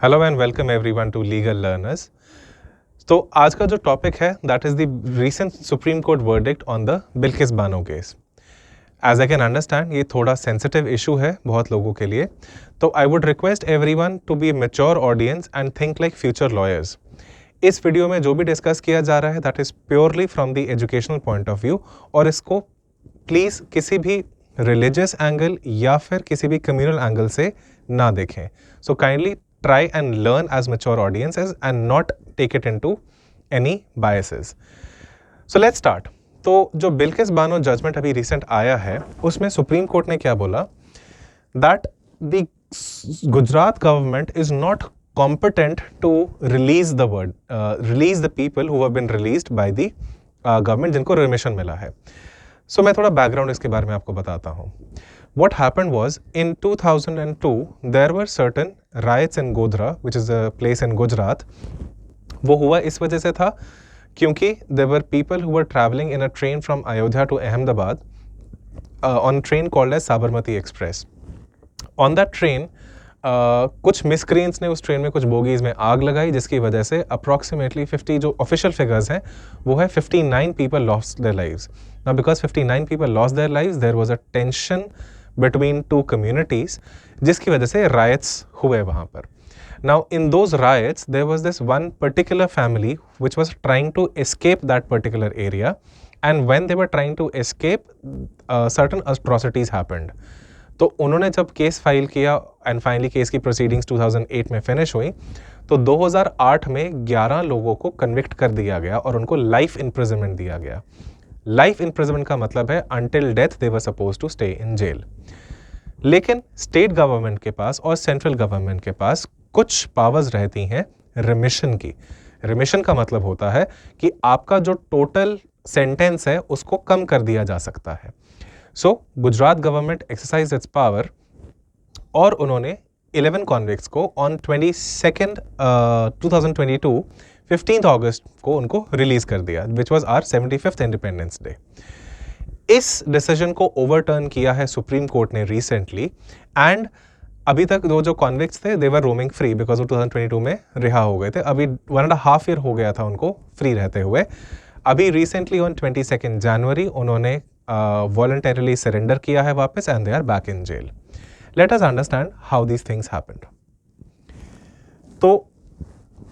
Hello and welcome everyone to legal learners. तो आज का जो टॉपिक है that is the recent Supreme Court verdict on the Bilkis Bano case. As I can understand ये थोड़ा sensitive issue है बहुत लोगों के लिए, तो I would request everyone to be mature audience and think like future lawyers. इस वीडियो में जो भी डिस्कस किया जा रहा है that is purely from the educational point of view, और इसको प्लीज़ किसी भी रिलीजियस एंगल या फिर किसी भी कम्युनल एंगल से ना देखें। So kindly try and learn as mature audiences and not take it into any biases. So let's start. तो जो बिल्किस बानो जजमेंट अभी रिसेंट आया है उसमें सुप्रीम कोर्ट ने क्या बोला, that the Gujarat government is not competent to release the people who have been released by the government जिनको रिमिशन मिला है। So मैं थोड़ा बैकग्राउंड इसके बारे में आपको बताता हूँ। What happened was in 2002 there were certain riots in Godhra, which is a place in Gujarat. वो हुआ इस वजह से था क्योंकि there were people who were traveling in a train from Ayodhya to Ahmedabad on a train called as Sabarmati Express. On that train कुछ miscreants ने उस ट्रेन में कुछ बोगीज में आग लगाई, जिसकी वजह से अप्रॉक्सीमेटली 50 जो ऑफिशियल फिगर्स हैं वो है 59 people lost their lives. Now because 59 people lost their lives there was a tension between two communities, जिसकी वजह से रायट्स हुए वहाँ पर। Now in those riots there was this one particular family which was trying to escape that particular area, and when they were trying to escape certain atrocities happened. तो उन्होंने जब case file किया and finally case की proceedings 2008 में finish हुई, तो 2008 में 11 लोगों को कन्विक्ट कर दिया गया और उनको लाइफ इम्प्रिजनमेंट दिया गया। लाइफ इम्प्रिजनमेंट का मतलब है until death they were suppose to stay in jail. लेकिन स्टेट गवर्नमेंट के पास और सेंट्रल गवर्नमेंट के पास कुछ पावर्स रहती हैं रिमिशन की। रिमिशन का मतलब होता है कि आपका जो टोटल सेंटेंस है उसको कम कर दिया जा सकता है। So Gujarat government exercise its power और उन्होंने 11 कॉन्विक्ट्स को ऑन 2022 15 अगस्त को उनको रिलीज कर दिया, which was our 75th independence day. इस डिसीजन को ओवरटर्न किया है सुप्रीम कोर्ट ने रिसेंटली, एंड अभी तक जो कॉन्विक्ट्स थे they were roaming free because वो 2022 में रिहा हो गए थे। अभी 1.5 ईयर हो गया था उनको फ्री रहते हुए। अभी रिसेंटली ऑन 22 जनवरी उन्होंने voluntarily surrender किया है वापस, and they are back in jail. Let us understand how these things happened. तो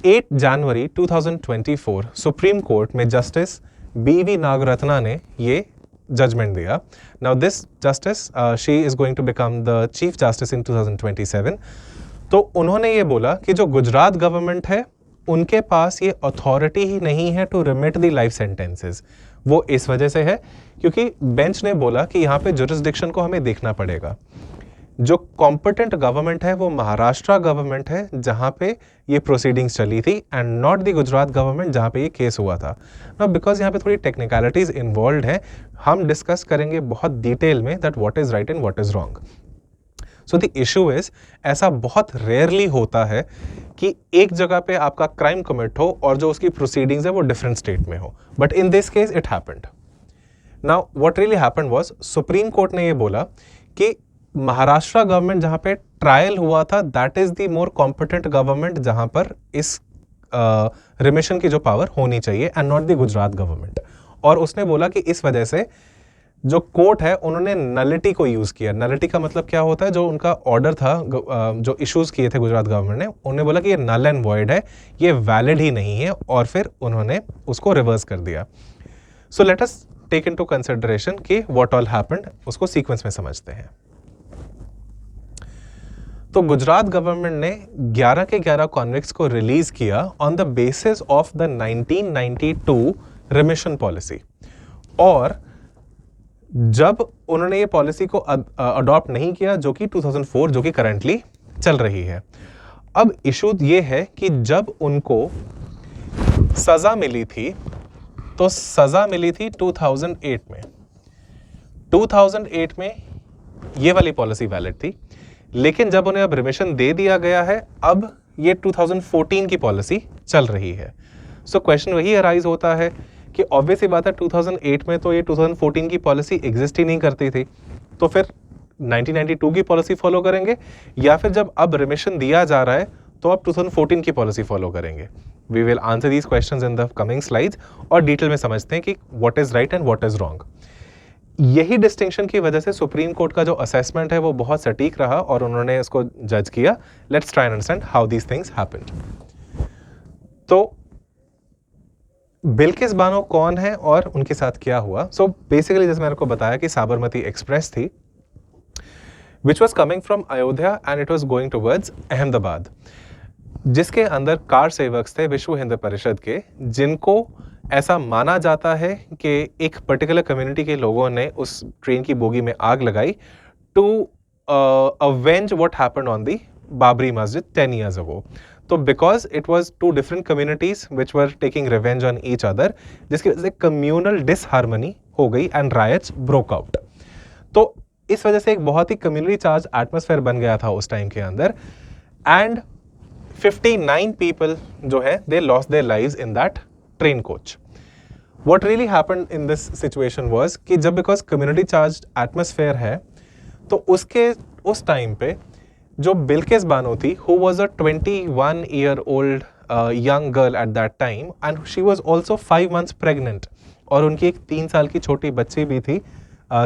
8 जनवरी 2024 सुप्रीम कोर्ट में जस्टिस BV नागरत्ना ने ये जजमेंट दिया। Now this justice she is going to become the chief justice in 2027. तो उन्होंने ये बोला कि जो गुजरात गवर्नमेंट है उनके पास ये अथॉरिटी ही नहीं है to remit the life sentences. वो इस वजह से है क्योंकि बेंच ने बोला कि यहाँ पे जुरिस्डिक्शन को हमें देखना पड़ेगा। जो कॉम्पिटेंट गवर्नमेंट है वो महाराष्ट्र गवर्नमेंट है जहाँ पे ये प्रोसीडिंग्स चली थी, and not the Gujarat government जहाँ पे ये केस हुआ था। ना बिकॉज यहाँ पे थोड़ी टेक्निकलिटीज इन्वॉल्व है, हम डिस्कस करेंगे बहुत डिटेल में that what is right and what is wrong. So the issue is, ऐसा बहुत रेयरली होता है कि एक जगह पे आपका क्राइम कमिट हो और जो उसकी प्रोसीडिंग्स है वो डिफरेंट स्टेट में हो, but in this case it happened. Now what really happened was, supreme Court ने ये बोला कि महाराष्ट्र गवर्नमेंट जहां पे ट्रायल हुआ था that is the more competent government जहां पर इस रिमिशन की जो पावर होनी चाहिए, and not the Gujarat government. और उसने बोला कि इस वजह से जो कोर्ट है उन्होंने नलिटी को यूज किया। नलिटी का मतलब क्या होता है, जो उनका ऑर्डर था जो इश्यूज किए थे गुजरात गवर्नमेंट ने, उन्होंने बोला कि ये नल एंड वॉइड है, ये वैलिड ही नहीं है, और फिर उन्होंने उसको रिवर्स कर दिया। So let us take into consideration कि व्हाट ऑल हैपेंड, उसको सीक्वेंस में समझते हैं। तो गुजरात गवर्नमेंट ने 11 के 11 कॉन्विक्ट्स को रिलीज किया on the basis of the 1992 remission policy, और जब उन्होंने ये पॉलिसी को अडॉप्ट नहीं किया जो कि 2004 जो कि करंटली चल रही है। अब इशू ये है कि जब उनको सजा मिली थी तो सजा मिली थी 2008 में। 2008 में ये वाली पॉलिसी वैलिड थी, लेकिन जब उन्हें अब रिमिशन दे दिया गया है अब ये 2014 की पॉलिसी चल रही है। सो क्वेश्चन वही अराइज होता है कि ऑब्वियस ही बात है 2008 में तो ये 2014 की पॉलिसी एग्जिस्ट ही नहीं करती थी, तो फिर 1992 की पॉलिसी फॉलो करेंगे, या फिर जब अब रिमिशन दिया जा रहा है तो आप 2014 की पॉलिसी फॉलो करेंगे. We will answer these questions in the coming slides और डिटेल में समझते हैं कि what is right and what is wrong. यही डिस्टिंक्शन की वजह से सुप्रीम कोर्ट का जो असेसमेंट है वो बहुत सटीक रहा और उन्होंने इसको जज किया. Let's try and understand how these things happened. तो बिल्किस बानो कौन है और उनके साथ क्या हुआ. सो बेसिकली जैसे मैंने आपको बताया कि साबरमती एक्सप्रेस थी which was coming from Ayodhya and it was going towards Ahmedabad, जिसके अंदर कार सेवक्स थे विश्व हिंदू परिषद के, जिनको ऐसा माना जाता है कि एक पर्टिकुलर कम्युनिटी के लोगों ने उस ट्रेन की बोगी में आग लगाई to avenge what happened on the Babri Masjid 10 years ago. तो because it was two different communities which were taking revenge on each other, जिसकी वजह से कम्यूनल डिसहार्मनी हो गई एंड रायट्स ब्रोक आउट. तो इस वजह से एक बहुत ही कम्युनिटी चार्ज एटमॉस्फेयर बन गया था उस टाइम के अंदर एंड 59 people जो है they lost their lives in that train coach. What really happened in this situation was कि जब because community charged atmosphere है तो उसके उस टाइम पे जो बिल्किस बानो थी who was a 21-year-old young girl at that time and she was also 5 months pregnant और उनकी एक 3 साल की छोटी बच्ची भी थी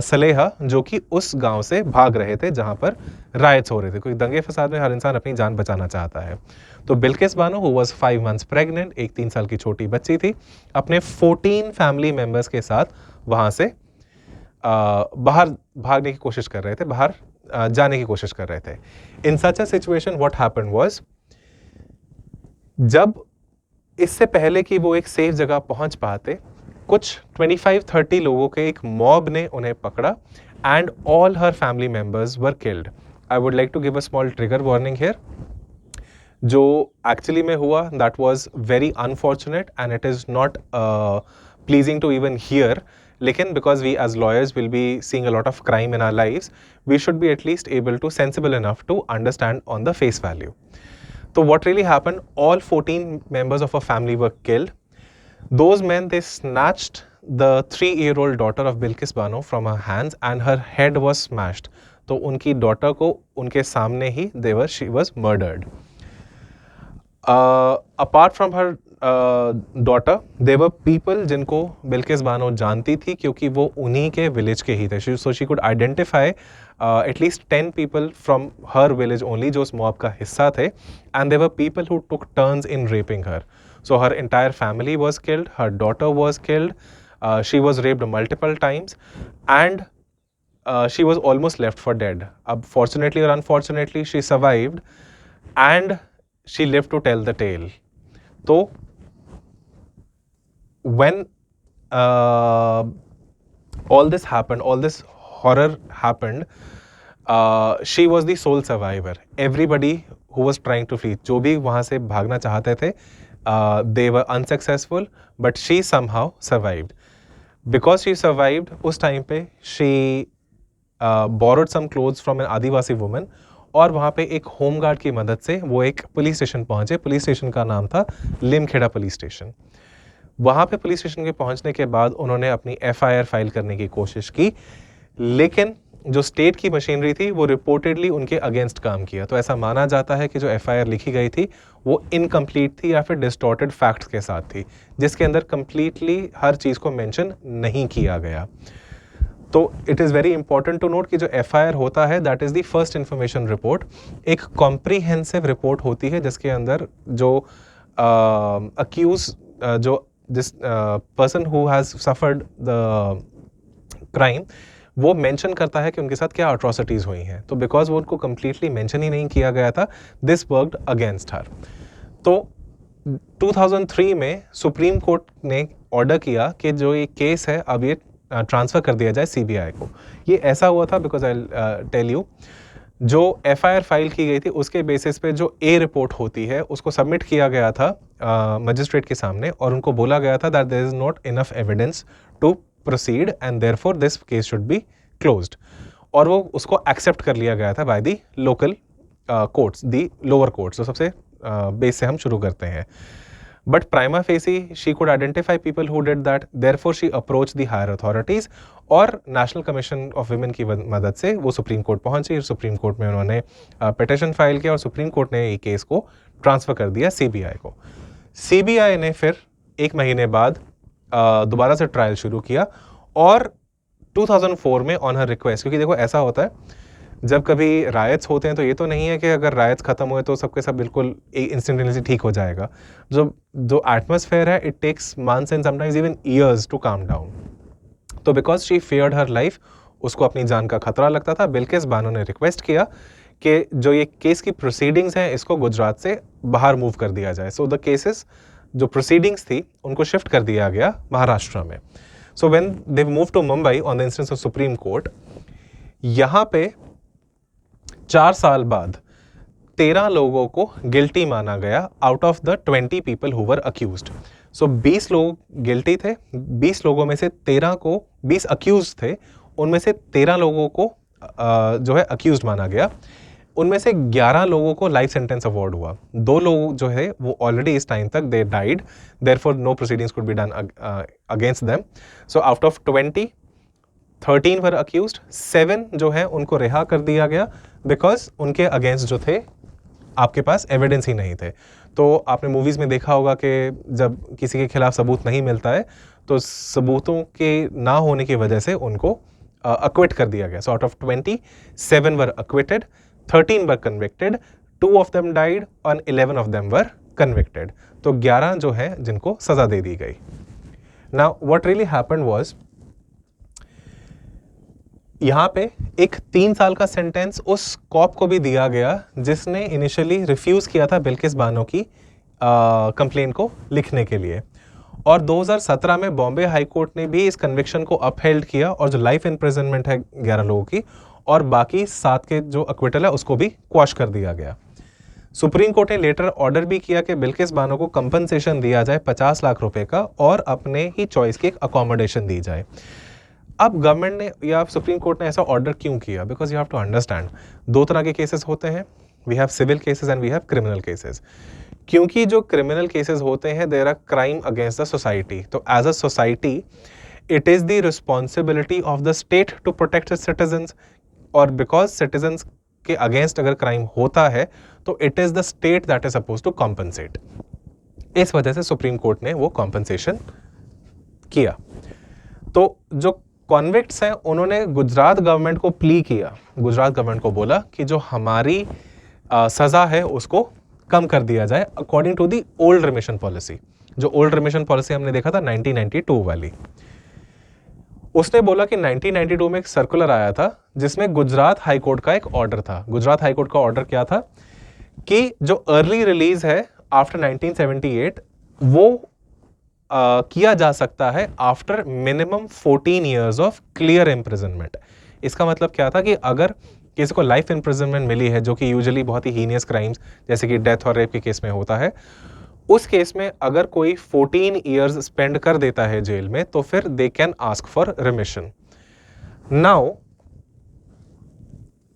सलेहा, जो कि उस गांव से भाग रहे थे जहां पर रायट्स हो रहे थे. कोई दंगे फसाद में हर इंसान अपनी जान बचाना चाहता है. तो Bilkis Bano who was 5 months pregnant, एक 3 साल की छोटी बच्ची थी, अपने 14 फैमिली मेंबर्स के साथ वहां से बाहर भागने की कोशिश कर रहे थे, बाहर जाने की कोशिश कर रहे थे. In such a situation what happened was, जब इससे पहले कि वो एक सेफ जगह पहुंच पाते, कुछ 25-30 लोगों के एक मॉब ने उन्हें पकड़ा and all her family members were killed. I would like to give a small trigger warning here. जो एक्चुअली में हुआ that was very unfortunate and it is not pleasing to even hear, लेकिन because we as lawyers will be seeing a lot of crime in our lives, we should be at least able to sensible enough to understand on the face value. So what really happened, all 14 members of a family were killed. Those men, they snatched the 3-year-old daughter of Bilkis Bano from her hands and her head was smashed. तो उनकी daughter को उनके सामने ही she was murdered. Apart from her daughter, there were people जिनको बिल्किस बानो जानती थी क्योंकि वो उन्हीं के village के ही थे. So she could identify at least 10 people from her village only जो उस mob का हिस्सा थे, and there were people who took turns in raping her. So her entire family was killed, her daughter was killed, she was raped multiple times, and she was almost left for dead. Fortunately or unfortunately, she survived, and she lived to tell the tale. So when all this happened, all this horror happened, she was the sole survivor. Everybody who was trying to flee, जो भी वहाँ से भागना चाहते थे, they were unsuccessful, but she somehow survived. Because she survived, उस time पे she borrowed some clothes from an Adivasi woman, और वहाँ पे एक होम गार्ड की मदद से वो एक पुलिस स्टेशन पहुँचे. पुलिस स्टेशन का नाम था लिमखेड़ा पुलिस स्टेशन. वहाँ पे पुलिस स्टेशन के पहुँचने के बाद उन्होंने अपनी FIR फाइल करने की कोशिश की, लेकिन जो स्टेट की मशीनरी थी वो रिपोर्टेडली उनके अगेंस्ट काम किया. तो ऐसा माना जाता है कि जो FIR लिखी गई थी वो इनकम्प्लीट थी या फिर डिस्टॉर्टेड फैक्ट्स के साथ थी, जिसके अंदर कम्प्लीटली हर चीज़ को मेंशन नहीं किया गया. तो it is very important to note कि जो FIR होता है that is the first information report, एक कॉम्प्रीहेंसिव रिपोर्ट होती है जिसके अंदर जो अक्यूज जो जिस person who has suffered the crime वो मेंशन करता है कि उनके साथ क्या अट्रॉसिटीज़ हुई हैं. तो बिकॉज वो उनको कम्प्लीटली मेंशन ही नहीं किया गया था, दिस वर्कड अगेंस्ट हर. तो 2003 में सुप्रीम कोर्ट ने ऑर्डर किया कि जो ये केस है अब ये ट्रांसफ़र कर दिया जाए CBI को. ये ऐसा हुआ था बिकॉज आई टेल यू, जो FIR फाइल की गई थी उसके बेसिस पे जो A रिपोर्ट होती है उसको सबमिट किया गया था मजिस्ट्रेट के सामने, और उनको बोला गया था that there is not enough evidence to proceed and therefore this case should be closed. और वो उसको एक्सेप्ट कर लिया गया था by the local courts, the lower courts. तो सबसे बेस से हम शुरू करते हैं. But prima facie she could identify people who did that. Therefore she approached the higher authorities और नेशनल कमीशन ऑफ विमेन की मदद से वो सुप्रीम कोर्ट पहुंची. सुप्रीम कोर्ट में उन्होंने पिटिशन फाइल किया और सुप्रीम कोर्ट ने ये केस को ट्रांसफ़र कर दिया सीबीआई को। सीबीआई ने फिर 1 महीने बाद दोबारा से ट्रायल शुरू किया और 2004 में ऑन हर रिक्वेस्ट, क्योंकि देखो ऐसा होता है जब कभी रायट्स होते हैं तो ये तो नहीं है कि अगर रायट्स ख़त्म हुए तो सबके सब बिल्कुल इंस्टेंटली ठीक हो जाएगा। जो एटमॉस्फेयर है, it takes months and sometimes even years to calm down. तो because she feared her life, उसको अपनी जान का खतरा लगता था, बिल्किस बानो ने रिक्वेस्ट किया कि जो ये केस की प्रोसीडिंग्स हैं इसको गुजरात से बाहर मूव कर दिया जाए। सो द केसेस जो प्रोसीडिंग्स थी उनको शिफ्ट कर दिया गया महाराष्ट्र में। So when they move to Mumbai on the instance of Supreme Court, यहाँ पे 4 साल बाद 13 लोगों को गिल्टी माना गया out of the 20 people who were accused. So 20 लोग गिल्टी थे, 20 लोगों में से 13 को, 20 अक्यूज थे, उनमें से 13 लोगों को जो है अक्यूज्ड माना गया। उनमें से 11 लोगों को लाइफ सेंटेंस अवॉर्ड हुआ। 2 लोग जो है वो ऑलरेडी इस टाइम तक they died, therefore no proceedings could be done against them. So out of 20, 13 were accused, 7 जो है उनको रिहा कर दिया गया बिकॉज उनके अगेंस्ट जो थे आपके पास एविडेंस ही नहीं थे। तो आपने मूवीज़ में देखा होगा कि जब किसी के खिलाफ सबूत नहीं मिलता है तो सबूतों के ना होने की वजह से उनको अक्विट कर दिया गया। सो out of 20, 7 were acquitted, 13 were convicted, 2 of them died और 11 ऑफ देम वर कन्विक्टेड। तो 11 जो है जिनको सजा दे दी गई। Now what really happened was, यहाँ पे एक 3 साल का सेंटेंस उस कॉप को भी दिया गया जिसने इनिशियली रिफ्यूज़ किया था बिल्किस बानो की कंप्लेन को लिखने के लिए। और 2017 में बॉम्बे हाई कोर्ट ने भी इस कन्विक्शन को अपहेल्ड किया और जो लाइफ इम्प्रिजनमेंट है 11 लोगों की और बाकी 7 के जो अक्विटल है उसको भी क्वाश कर दिया गया। सुप्रीम कोर्ट ने लेटर ऑर्डर भी किया कि बिल्किस बानो को कंपनसेशन दिया जाए 50 लाख रुपए का और अपने ही चॉइस की एक अकोमोडेशन दी जाए। अब गवर्नमेंट ने या सुप्रीम कोर्ट ने ऐसा ऑर्डर क्यों किया? Because you have to understand, 2 तरह के केसेस होते हैं, we have civil cases and we have criminal cases. क्योंकि जो क्रिमिनल केसेस होते हैं there are crime against the society, तो as a society it is the responsibility of the state to protect its citizens, और because citizens के against अगर crime होता है तो it is the state that is suppose to compensate. इस वजह से सुप्रीम कोर्ट ने वो कॉम्पनसेशन किया। तो जो कॉन्विक्ट्स हैं उन्होंने गुजरात गवर्नमेंट को प्ली किया, गुजरात गवर्नमेंट को बोला कि जो हमारी सज़ा है उसको कम कर दिया जाए according to the old remission policy. जो ओल्ड रिमिशन पॉलिसी हमने देखा था 1992 वाली, उसने बोला कि 1992 में एक सर्कुलर आया था जिसमें गुजरात हाई कोर्ट का एक ऑर्डर था। गुजरात हाई कोर्ट का ऑर्डर क्या था कि जो अर्ली रिलीज है आफ्टर 1978 वो किया जा सकता है after minimum 14 years of clear imprisonment. इसका मतलब क्या था कि अगर किसी को लाइफ इम्प्रिजनमेंट मिली है, जो कि यूजुअली बहुत ही हीनियस क्राइम्स जैसे कि डेथ और रेप के केस में होता है, उस केस में अगर कोई 14 ईयर्स स्पेंड कर देता है जेल में तो फिर they can ask for remission. Now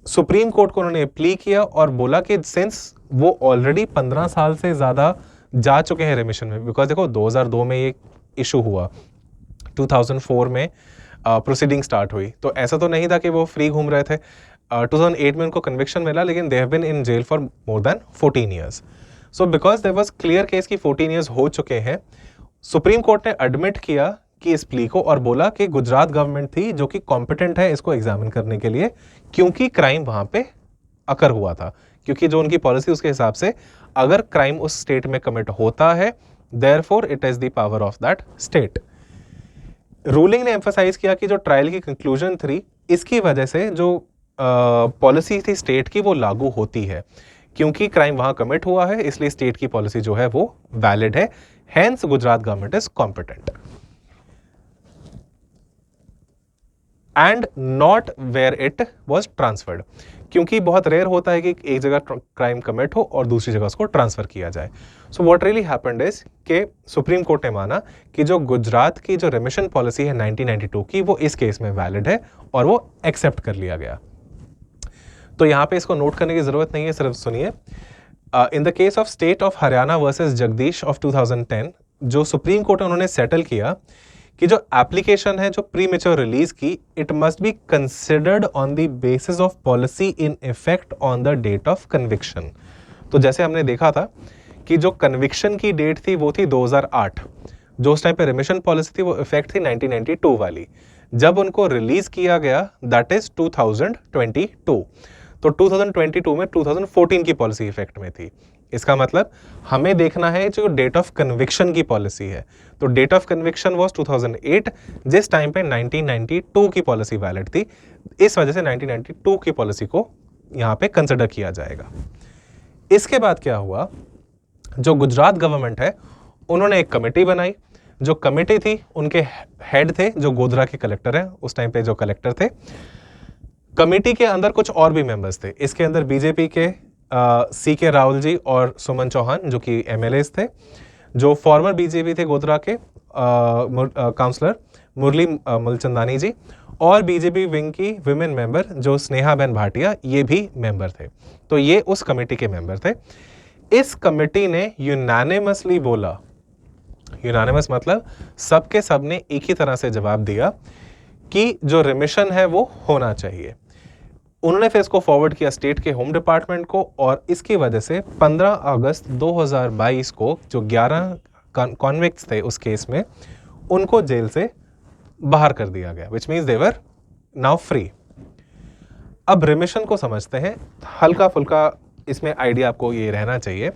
supreme court को उन्होंने प्ली किया और बोला कि सिंस वो ऑलरेडी 15 साल से ज़्यादा जा चुके हैं रिमिशन में, बिकॉज देखो 2002 में ये इशू हुआ, 2004 में प्रोसीडिंग स्टार्ट हुई, तो ऐसा तो नहीं था कि वो फ्री घूम रहे थे। 2008 में उनको कन्विक्शन मिला लेकिन they have been in jail for more than 14 years. So because there was clear case की 14 ईयर्स हो चुके हैं, सुप्रीम कोर्ट ने एडमिट किया कि इस प्ली को और बोला कि गुजरात गवर्नमेंट थी जो कि कॉम्पिटेंट है इसको एग्जामिन करने के लिए, क्योंकि क्राइम वहां पे अकर हुआ था, क्योंकि जो उनकी पॉलिसी उसके हिसाब से अगर क्राइम उस स्टेट में कमिट होता है therefore it is the power of that state. Ruling ने एम्फसाइज किया कि जो ट्रायल की कंक्लूजन थी इसकी वजह से जो पॉलिसी थी स्टेट की वो लागू होती है, क्योंकि क्राइम वहां कमिट हुआ है इसलिए स्टेट की पॉलिसी जो है वो वैलिड है, hence Gujarat government is competent and not where it was transferred. क्योंकि बहुत रेयर होता है कि एक जगह क्राइम कमिट हो और दूसरी जगह उसको ट्रांसफर किया जाए। So what really happened is कि सुप्रीम कोर्ट ने माना कि जो गुजरात की जो रिमिशन पॉलिसी है 1992 की वो इस केस में वैलिड है और वो एक्सेप्ट कर लिया गया। तो यहाँ पे इसको नोट करने की जरूरत नहीं है, सिर्फ सुनिए। In the case of state of Haryana versus Jagdish of 2010 जो सुप्रीम कोर्ट ने उन्होंने सेटल किया कि जो एप्लीकेशन है जो प्री मेच्योर रिलीज की, it must be considered on the basis of policy in effect on the date of conviction. तो जैसे हमने देखा था कि जो कन्विक्शन की डेट थी वो थी 2008, जो उस टाइम पे रिमिशन पॉलिसी थी वो इफेक्ट थी 1992 वाली। जब उनको रिलीज किया गया दैट इज 2022, तो 2022 में 2014 की पॉलिसी इफेक्ट में थी। इसका मतलब हमें देखना है जो डेट ऑफ कन्विक्शन की पॉलिसी है, तो डेट ऑफ कन्विक्शन वाज 2008, जिस टाइम पे 1992 की पॉलिसी वैलिड थी, इस वजह से 1992 की पॉलिसी को यहाँ पे कंसिडर किया जाएगा। इसके बाद क्या हुआ, जो गुजरात गवर्नमेंट है उन्होंने एक कमेटी बनाई। जो कमेटी थी उनके हेड थे जो गोधरा के कलेक्टर हैं, उस टाइम पे जो कलेक्टर थे। कमेटी के अंदर कुछ और भी मेंबर्स थे, इसके अंदर बीजेपी के CK राहुल जी और सुमन चौहान जो कि MLAs थे, जो फॉर्मर बीजेपी थे गोधरा के काउंसलर मुरली मूलचंदानी जी, और बीजेपी विंग की विमेन मेंबर जो स्नेहा बेन भाटिया, ये भी मेंबर थे। तो ये उस कमेटी के मेंबर थे। इस कमेटी ने यूनानिमसली बोला, यूनानिमस मतलब सबके सब ने एक ही तरह से जवाब दिया कि जो रिमिशन है वो होना चाहिए। उन्होंने फिर इसको फॉरवर्ड किया स्टेट के होम डिपार्टमेंट को, और इसकी वजह से 15 अगस्त 2022 को जो 11 कॉन्विक्ट्स थे उस केस में, उनको जेल से बाहर कर दिया गया, which means they were now free. अब रिमिशन को समझते हैं, हल्का फुल्का इसमें आइडिया आपको ये रहना चाहिए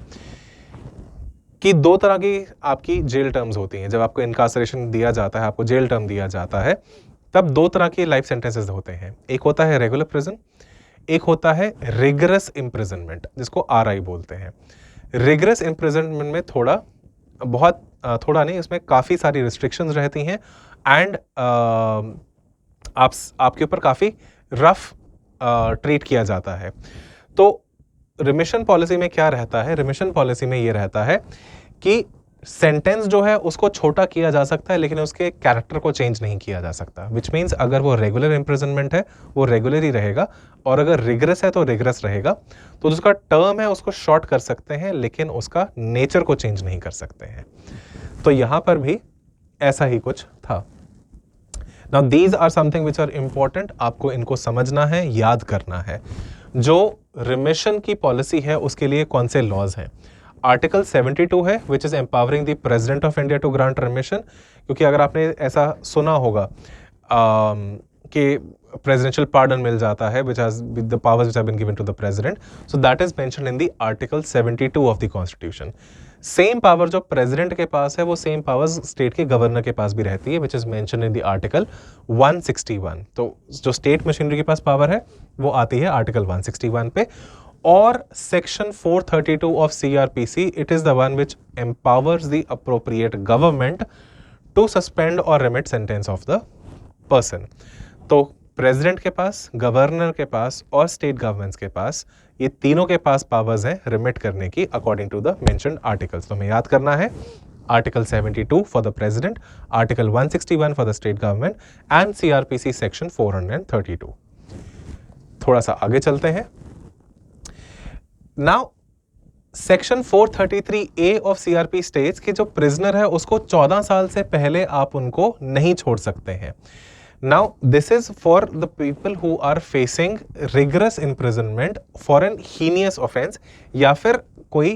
कि दो तरह की आपकी जेल टर्म्स होती हैं। जब आपको इनकार्सरेशन दिया जाता है, आपको जेल टर्म दिया जाता है, तब दो तरह के लाइफ सेंटेंसेस होते हैं। एक होता है रेगुलर प्रिजन, एक होता है रिगरस इम्प्रिजनमेंट, जिसको RI बोलते हैं। रिगरस इम्प्रिजनमेंट में थोड़ा नहीं, उसमें काफ़ी सारी रिस्ट्रिक्शंस रहती हैं, एंड आपके ऊपर काफ़ी रफ ट्रीट किया जाता है। तो रिमिशन पॉलिसी में क्या रहता है, रिमिशन पॉलिसी में ये रहता है कि सेंटेंस जो है उसको छोटा किया जा सकता है, लेकिन उसके कैरेक्टर को चेंज नहीं किया जा सकता। विच मीन्स अगर वो रेगुलर इम्प्रिजनमेंट है वो रेगुलर ही रहेगा, और अगर रिगरस है तो रिगरस रहेगा। तो जिसका टर्म है उसको शॉर्ट कर सकते हैं, लेकिन उसका नेचर को चेंज नहीं कर सकते हैं। तो यहां पर भी ऐसा ही कुछ था। Now these are something which are important, आपको इनको समझना है, याद करना है। जो रिमिशन की पॉलिसी है उसके लिए कौन से लॉज हैं। आर्टिकल 72 है which is empowering the president of India to grant remission, क्योंकि अगर आपने ऐसा सुना होगा कि प्रेसिडेंशियल पार्डन मिल जाता है which has the powers which have been given to the president, so that is mentioned in the article 72 of the constitution. Same power जो प्रेसिडेंट के पास है वो सेम पावर्स स्टेट के गवर्नर के पास भी रहती है, which is mentioned in the article 161। तो जो स्टेट मशीनरी के पास पावर है वो आती है आर्टिकल 161 पे। और section 432 of CRPC, it is the one which empowers the appropriate government to suspend or remit sentence of the person। तो प्रेसिडेंट के पास, गवर्नर के पास और स्टेट गवर्नमेंट्स के पास, ये तीनों के पास पावर्स हैं रिमिट करने की according to the mentioned articles. तो हमें याद करना है article 72 for the president, article 161 for the state government, and CRPC section 432। थोड़ा सा आगे चलते हैं। Now section 433A of CRP states कि जो प्रिजनर है उसको 14 साल से पहले आप उनको नहीं छोड़ सकते हैं। Now this is for the people who are facing rigorous imprisonment for an heinous offence, या फिर कोई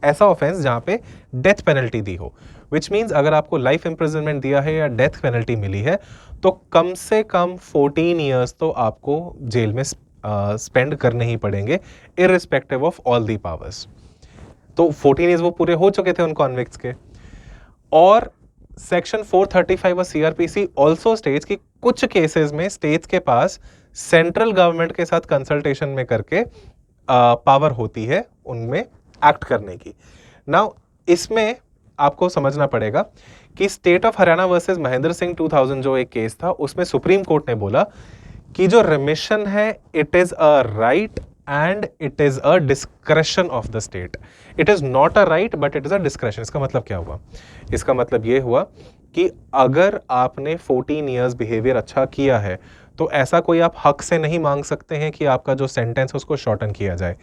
ऐसा ऑफेंस जहां पे डेथ पेनल्टी दी हो। विच मीन्स अगर आपको लाइफ इम्प्रिजनमेंट दिया है या डेथ पेनल्टी मिली है तो कम से कम 14 ईयर्स तो आपको जेल में स्पेंड करने ही पड़ेंगे, irrespective of all the powers. तो 14 ईयर्स वो पूरे हो चुके थे उन कॉन्विक्ट्स के। और section 435 of CRPC also states कि कुछ केसेस में स्टेट्स के पास सेंट्रल गवर्नमेंट के साथ कंसल्टेशन में करके पावर होती है उनमें एक्ट करने की। नाउ इसमें आपको समझना पड़ेगा कि state of Haryana versus Mahendra Singh 2000 जो एक केस था, उसमें सुप्रीम कोर्ट ने बोला कि जो रिमिशन है it is a right and it is a discretion of the state. It is not a right but it is a discretion. इसका मतलब क्या हुआ? इसका मतलब ये हुआ कि अगर आपने 14 ईयर्स बिहेवियर अच्छा किया है तो ऐसा कोई आप हक से नहीं मांग सकते हैं कि आपका जो सेंटेंस है उसको शॉर्टन किया जाए।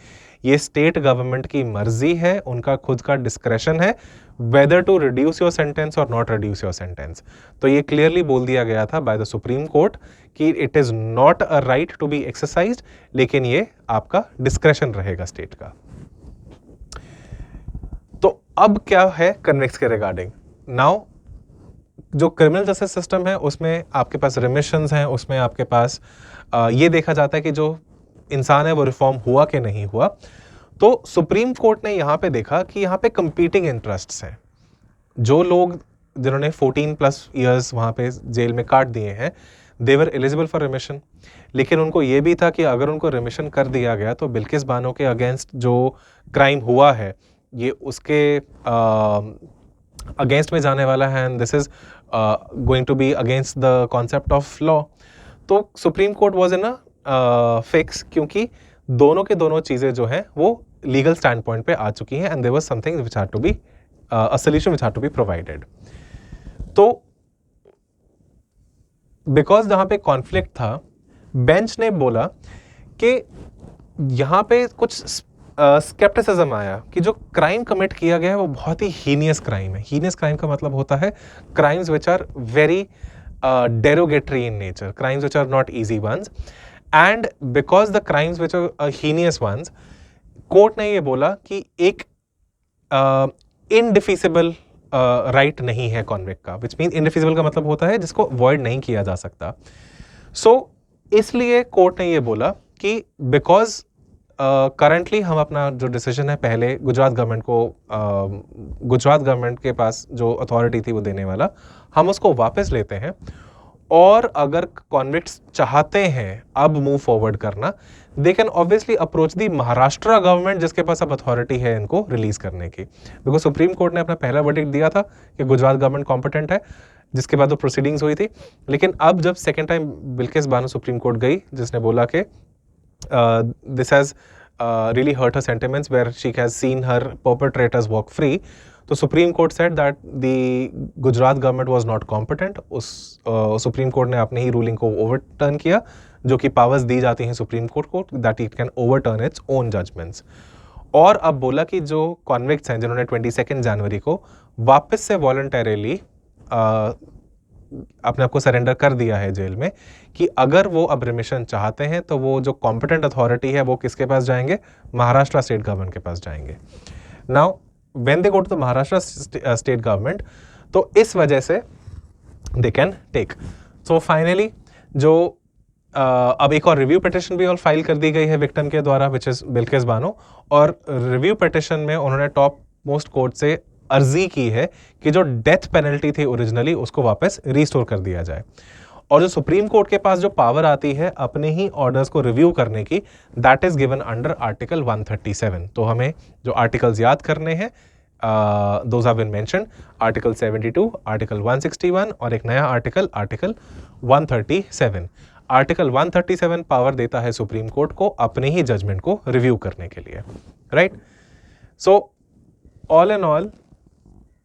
ये स्टेट गवर्नमेंट की मर्जी है, उनका खुद का डिस्क्रेशन है whether to reduce your sentence और नॉट रिड्यूस योर सेंटेंस। तो ये क्लियरली बोल दिया गया था बाय द सुप्रीम कोर्ट कि it is not a right to be exercised, लेकिन ये आपका डिस्क्रेशन रहेगा स्टेट का। तो अब क्या है कन्विक्ट्स के रिगार्डिंग। नाउ जो क्रिमिनल जस्टिस सिस्टम है उसमें आपके पास रिमिशंस हैं, उसमें आपके पास ये देखा जाता है कि जो इंसान है वो रिफॉर्म हुआ कि नहीं हुआ। तो सुप्रीम कोर्ट ने यहाँ पे देखा कि यहाँ पे कंपीटिंग इंटरेस्ट्स हैं। जो लोग जिन्होंने 14+ ईयर्स वहाँ पे जेल में काट दिए हैं, दे वर एलिजिबल फॉर रिमिशन, लेकिन उनको ये भी था कि अगर उनको रिमिशन कर दिया गया तो बिल्किस बानो के अगेंस्ट जो क्राइम हुआ है ये उसके अगेंस्ट में जाने वाला है, and this is going to be against the concept of law. तो supreme court was in a fix, क्योंकि दोनों के दोनों चीज़ें जो हैं वो लीगल स्टैंड पॉइंट पे आ चुकी हैं, and there was something which had to be a solution which had to be provided. तो बिकॉज जहाँ पे कॉन्फ्लिक्ट था, बेंच ने बोला कि यहाँ पे कुछ स्केप्टिसिज्म आया कि जो क्राइम कमिट किया गया है वो बहुत ही हीनियस क्राइम है। हीनियस क्राइम का मतलब होता है crimes which are very derogatory in nature, crimes which are not easy ones, and because the crimes which are heinous ones, court ने ये बोला कि एक indefeasible राइट नहीं है कॉन्विक्ट का, विच मीन indefeasible का मतलब होता है जिसको अवॉइड नहीं किया जा सकता। सो इसलिए कोर्ट ने ये बोला कि बिकॉज करंटली हम अपना जो डिसीजन है पहले गुजरात गवर्नमेंट के पास जो अथॉरिटी थी वो देने वाला, हम उसको वापस लेते हैं, और अगर कॉन्विक्ट्स चाहते हैं अब मूव फॉरवर्ड करना, दे can obviously approach the Maharashtra government जिसके पास अब अथॉरिटी है इनको रिलीज करने की। बिकॉज सुप्रीम कोर्ट ने अपना पहला वर्डिक्ट दिया था कि गुजरात गवर्नमेंट कॉम्पिटेंट है, जिसके बाद वो प्रोसीडिंग्स हुई थी। लेकिन अब जब second time Bilkis Bano supreme court गई, जिसने बोला कि this has really hurt her sentiments where she has seen her perpetrators walk free. तो supreme court said that the Gujarat government was not competent. उस सुप्रीम कोर्ट ने अपने ही रूलिंग को ओवरटर्न किया, जो कि पावर्स दी जाती हैं सुप्रीम कोर्ट को that it can overturn its own judgments. और अब बोला कि जो कॉन्विक्ट्स हैं जिन्होंने 22 जनवरी को वापस से वॉलंटरीली अपने आप को सरेंडर कर दिया है जेल में, कि अगर वो अब रिमिशन चाहते हैं तो वो जो कॉम्पिटेंट अथॉरिटी है वो किसके पास जाएंगे, महाराष्ट्र स्टेट गवर्नमेंट के पास जाएंगे। Now when they go to the Maharashtra state government, तो इस वजह से they can take. So finally जो अब एक और रिव्यू पिटिशन भी और फाइल कर दी गई है विक्टिम के द्वारा, विच इज बिल्किस बानो, और रिव्यू पिटिशन में उन्होंने टॉप मोस्ट कोर्ट से अर्जी की है कि जो डेथ पेनल्टी थी ओरिजिनली उसको वापस रिस्टोर कर दिया जाए। और जो सुप्रीम कोर्ट के पास जो पावर आती है अपने ही ऑर्डर्स को रिव्यू करने की, that is given under article 137। तो हमें जो आर्टिकल्स याद करने हैं, those have been mentioned, article 72, article 161 और एक नया आर्टिकल 137। आर्टिकल 137 पावर देता है सुप्रीम कोर्ट को अपने ही जजमेंट को रिव्यू करने के लिए, right. So all and all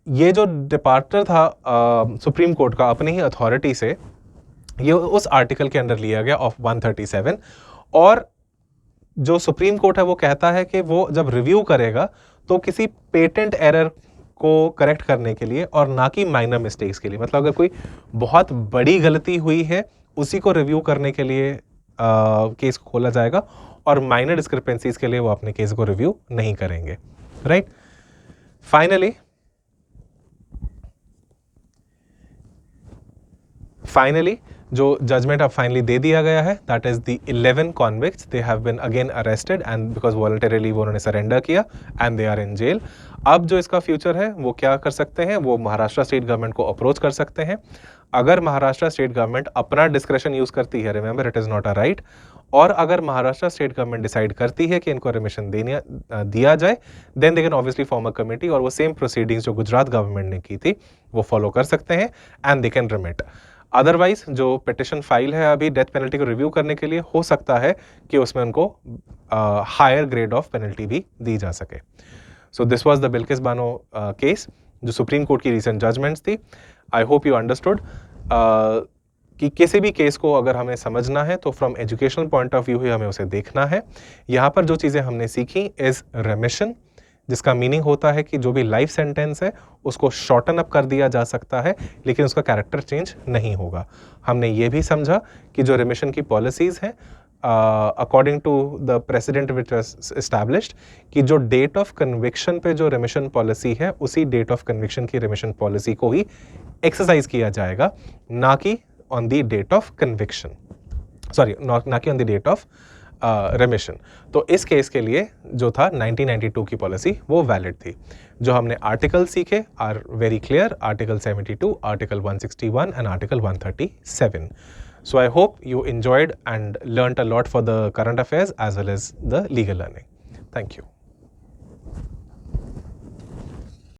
ये जो डिपार्चर था सुप्रीम कोर्ट का अपनी ही अथॉरिटी से, ये उस आर्टिकल के अंडर लिया गया ऑफ 137। और जो सुप्रीम कोर्ट है वो कहता है कि वो जब रिव्यू करेगा तो किसी पेटेंट एरर को करेक्ट करने के लिए और ना कि माइनर मिस्टेक्स के लिए। मतलब अगर कोई बहुत बड़ी गलती हुई है उसी को रिव्यू करने के लिए केस को खोला जाएगा, और माइनर डिस्क्रिपेंसीज के लिए वो अपने केस को रिव्यू नहीं करेंगे, राइट। फाइनली जो जजमेंट अब फाइनली दे दिया गया है, that is the 11 convicts, they have been again arrested and because voluntarily वो उन्होंने सरेंडर किया and they are in jail. अब जो इसका फ्यूचर है वो क्या कर सकते हैं, वो महाराष्ट्र स्टेट गवर्नमेंट को अप्रोच कर सकते हैं। अगर महाराष्ट्र स्टेट गवर्नमेंट अपना डिस्क्रेशन यूज करती है, remember it is not a right, और अगर महाराष्ट्र स्टेट गवर्नमेंट डिसाइड करती है कि इनको रिमिशन दिया जाए, then they can obviously form a committee और वो सेम प्रोसीडिंग्स जो गुजरात गवर्नमेंट ने की थी वो फॉलो कर सकते हैं and they can remit. Otherwise जो पिटिशन फाइल है अभी डेथ पेनल्टी को रिव्यू करने के लिए, हो सकता है कि उसमें उनको हायर ग्रेड ऑफ पेनल्टी भी दी जा सके। So this was the Bilkis Bano case, जो सुप्रीम कोर्ट की रिसेंट जजमेंट्स थी। I hope you understood. कि किसी भी केस को अगर हमें समझना है तो from educational point of view ही हमें उसे देखना है। यहाँ पर जो चीज़ें हमने सीखी इज़ रेमिशन, जिसका मीनिंग होता है कि जो भी लाइफ सेंटेंस है उसको शॉर्टन अप कर दिया जा सकता है, लेकिन उसका कैरेक्टर चेंज नहीं होगा। हमने ये भी समझा कि जो रेमिशन की पॉलिसीज़ हैं according to the president which was established, कि जो डेट ऑफ कन्विक्शन पे जो रेमिशन पॉलिसी है उसी डेट ऑफ कन्विक्शन की रेमिशन पॉलिसी को ही एक्सरसाइज किया जाएगा, ना कि on the date of conviction, sorry ना कि on the date of remission. तो इस केस के लिए जो था 1992 की पॉलिसी वो वैलिड थी। जो हमने आर्टिकल सीखे are very clear, article 72, article 161 and article 137. So I hope you enjoyed and learnt a lot for the current affairs as well as the legal learning. Thank you.